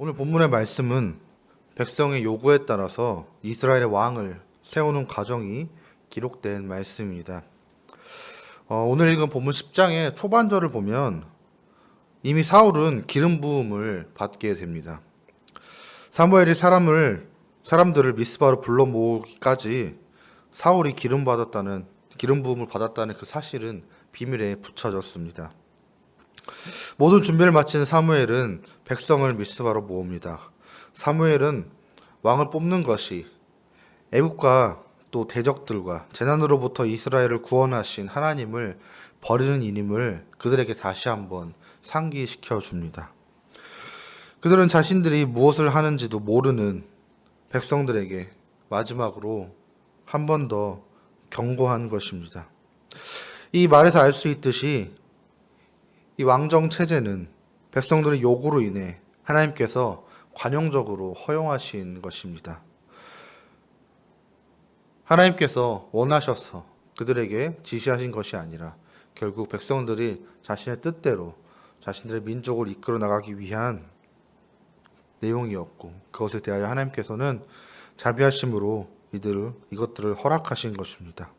오늘 본문의 말씀은 백성의 요구에 따라서 이스라엘의 왕을 세우는 과정이 기록된 말씀입니다. 오늘 읽은 본문 10장의 초반절을 보면 이미 사울은 기름 부음을 받게 됩니다. 사무엘이 사람들을 미스바로 불러 모으기까지 사울이 기름 부음을 받았다는 그 사실은 비밀에 붙여졌습니다. 모든 준비를 마친 사무엘은 백성을 미스바로 모읍니다. 사무엘은 왕을 뽑는 것이 애국과 또 대적들과 재난으로부터 이스라엘을 구원하신 하나님을 버리는 일임을 그들에게 다시 한번 상기시켜 줍니다. 그들은 자신들이 무엇을 하는지도 모르는 백성들에게 마지막으로 한 번 더 경고한 것입니다. 이 말에서 알 수 있듯이 이 왕정 체제는 백성들의 요구로 인해 하나님께서 관용적으로 허용하신 것입니다. 하나님께서 원하셔서 그들에게 지시하신 것이 아니라 결국 백성들이 자신의 뜻대로 자신들의 민족을 이끌어 나가기 위한 내용이었고, 그것에 대하여 하나님께서는 자비하심으로 이것들을 허락하신 것입니다.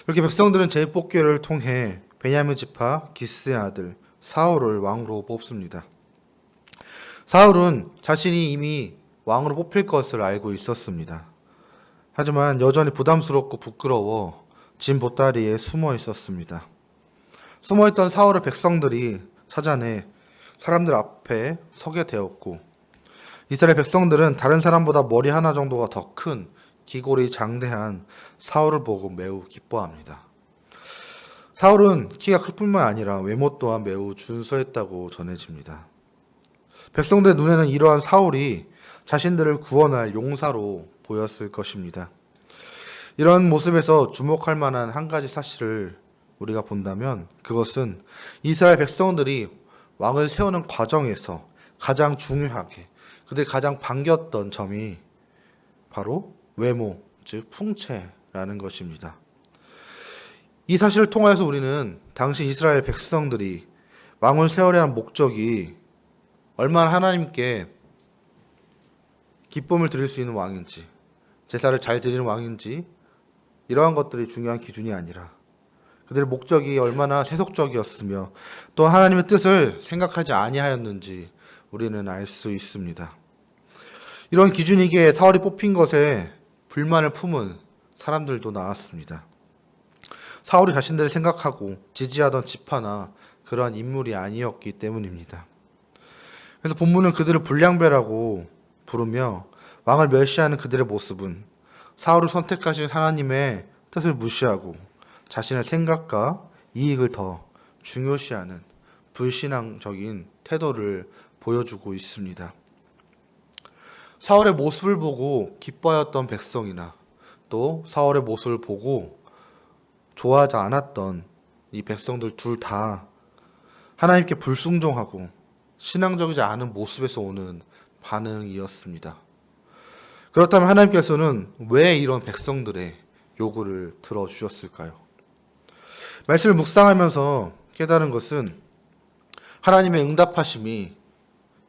이렇게 백성들은 재뽑기를 통해 베냐민 지파 기스의 아들 사울을 왕으로 뽑습니다. 사울은 자신이 이미 왕으로 뽑힐 것을 알고 있었습니다. 하지만 여전히 부담스럽고 부끄러워 진 보따리에 숨어 있었습니다. 숨어있던 사울을 백성들이 찾아내 사람들 앞에 서게 되었고, 이스라엘 백성들은 다른 사람보다 머리 하나 정도가 더 큰 기골이 장대한 사울을 보고 매우 기뻐합니다. 사울은 키가 클 뿐만 아니라 외모 또한 매우 준수했다고 전해집니다. 백성들의 눈에는 이러한 사울이 자신들을 구원할 용사로 보였을 것입니다. 이런 모습에서 주목할 만한 한 가지 사실을 우리가 본다면 그것은 이스라엘 백성들이 왕을 세우는 과정에서 가장 중요하게 그들이 가장 반겼던 점이 바로 외모, 즉 풍채라는 것입니다. 이 사실을 통해서 우리는 당시 이스라엘 백성들이 왕을 세우려 하는 목적이 얼마나 하나님께 기쁨을 드릴 수 있는 왕인지, 제사를 잘 드리는 왕인지, 이러한 것들이 중요한 기준이 아니라 그들의 목적이 얼마나 세속적이었으며 또 하나님의 뜻을 생각하지 아니하였는지 우리는 알 수 있습니다. 이런 기준이기에 사울이 뽑힌 것에 불만을 품은 사람들도 나왔습니다. 사울이 자신들을 생각하고 지지하던 지파나 그러한 인물이 아니었기 때문입니다. 그래서 본문은 그들을 불량배라고 부르며 왕을 멸시하는 그들의 모습은 사울을 선택하신 하나님의 뜻을 무시하고 자신의 생각과 이익을 더 중요시하는 불신앙적인 태도를 보여주고 있습니다. 사울의 모습을 보고 기뻐하였던 백성이나 또 사울의 모습을 보고 좋아하지 않았던 이 백성들 둘 다 하나님께 불순종하고 신앙적이지 않은 모습에서 오는 반응이었습니다. 그렇다면 하나님께서는 왜 이런 백성들의 요구를 들어주셨을까요? 말씀을 묵상하면서 깨달은 것은 하나님의 응답하심이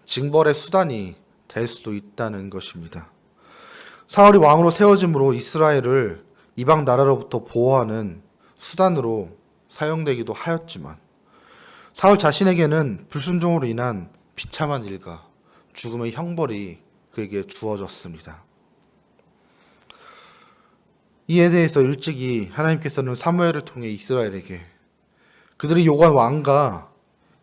징벌의 수단이 될 수도 있다는 것입니다. 사울이 왕으로 세워짐으로 이스라엘을 이방 나라로부터 보호하는 수단으로 사용되기도 하였지만 사울 자신에게는 불순종으로 인한 비참한 일과 죽음의 형벌이 그에게 주어졌습니다. 이에 대해서 일찍이 하나님께서는 사무엘을 통해 이스라엘에게 그들이 요구한 왕과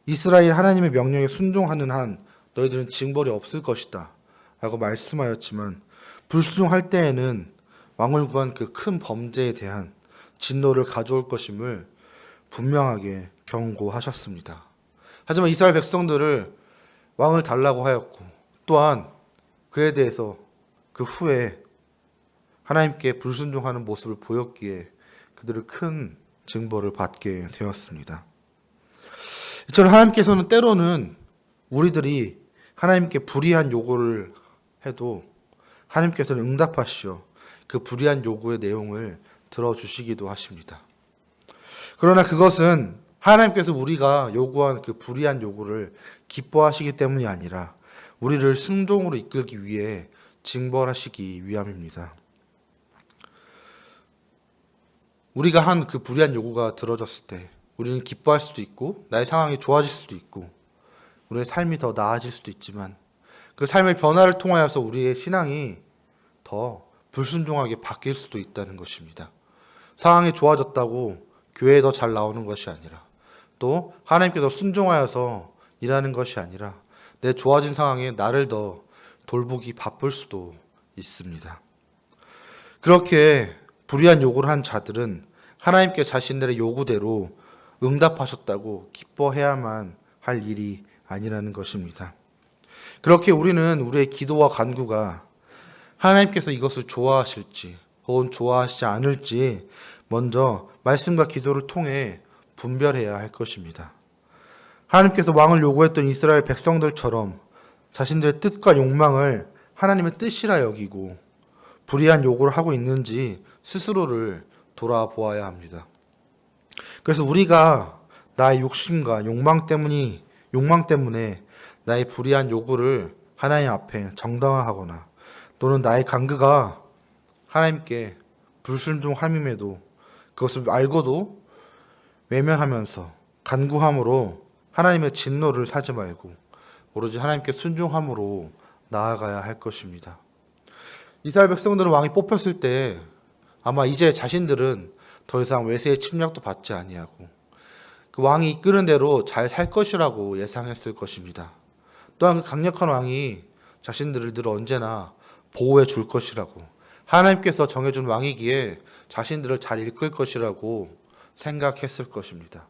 이스라엘 하나님의 명령에 순종하는 한 너희들은 징벌이 없을 것이다 라고 말씀하였지만 불순종할 때에는 왕을 구한 그 큰 범죄에 대한 진노를 가져올 것임을 분명하게 경고하셨습니다. 하지만 이스라엘 백성들을 왕을 달라고 하였고 또한 그에 대해서 그 후에 하나님께 불순종하는 모습을 보였기에 그들을 큰 징벌을 받게 되었습니다. 이처럼 하나님께서는 때로는 우리들이 하나님께 불의한 요구를 해도 하나님께서는 응답하시어 그 불의한 요구의 내용을 들어주시기도 하십니다. 그러나 그것은 하나님께서 우리가 요구한 그 불의한 요구를 기뻐하시기 때문이 아니라 우리를 순종으로 이끌기 위해 징벌하시기 위함입니다. 우리가 한 그 불의한 요구가 들어졌을 때 우리는 기뻐할 수도 있고 나의 상황이 좋아질 수도 있고 우리의 삶이 더 나아질 수도 있지만 그 삶의 변화를 통하여서 우리의 신앙이 더 불순종하게 바뀔 수도 있다는 것입니다. 상황이 좋아졌다고 교회에 더 잘 나오는 것이 아니라 또 하나님께서 순종하여서 일하는 것이 아니라 내 좋아진 상황에 나를 더 돌보기 바쁠 수도 있습니다. 그렇게 불의한 요구를 한 자들은 하나님께 자신들의 요구대로 응답하셨다고 기뻐해야만 할 일이 아니라는 것입니다. 그렇게 우리는 우리의 기도와 간구가 하나님께서 이것을 좋아하실지 혹은 좋아하시지 않을지 먼저 말씀과 기도를 통해 분별해야 할 것입니다. 하나님께서 왕을 요구했던 이스라엘 백성들처럼 자신들의 뜻과 욕망을 하나님의 뜻이라 여기고 불의한 요구를 하고 있는지 스스로를 돌아보아야 합니다. 그래서 우리가 나의 욕심과 욕망 때문에 나의 불의한 요구를 하나님 앞에 정당화하거나 또는 나의 간구가 하나님께 불순종함임에도 그것을 알고도 외면하면서 간구함으로 하나님의 진노를 사지 말고 오로지 하나님께 순종함으로 나아가야 할 것입니다. 이스라엘 백성들은 왕이 뽑혔을 때 아마 이제 자신들은 더 이상 외세의 침략도 받지 아니하고 그 왕이 이끄는 대로 잘 살 것이라고 예상했을 것입니다. 또한 그 강력한 왕이 자신들을 늘 언제나 보호해 줄 것이라고 하나님께서 정해준 왕이기에 자신들을 잘 이끌 것이라고 생각했을 것입니다.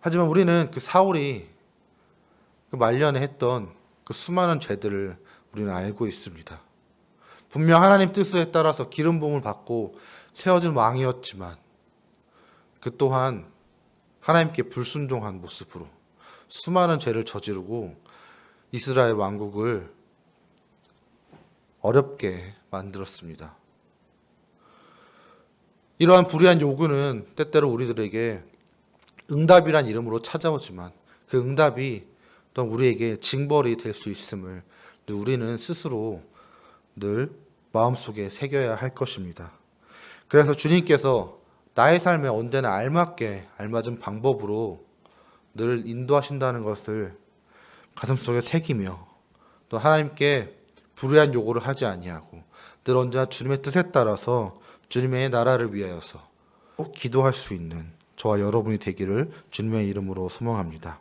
하지만 우리는 그 사울이 그 말년에 했던 그 수많은 죄들을 우리는 알고 있습니다. 분명 하나님 뜻에 따라서 기름 부음을 받고 세워진 왕이었지만 그 또한 하나님께 불순종한 모습으로 수많은 죄를 저지르고 이스라엘 왕국을 어렵게 만들었습니다. 이러한 불의한 요구는 때때로 우리들에게 응답이란 이름으로 찾아오지만 그 응답이 또 우리에게 징벌이 될 수 있음을 우리는 스스로 늘 마음속에 새겨야 할 것입니다. 그래서 주님께서 나의 삶에 언제나 알맞은 방법으로 늘 인도하신다는 것을 가슴속에 새기며 또 하나님께 불의한 요구를 하지 아니하고 늘 언제나 주님의 뜻에 따라서 주님의 나라를 위하여서 기도할 수 있는 저와 여러분이 되기를 주님의 이름으로 소망합니다.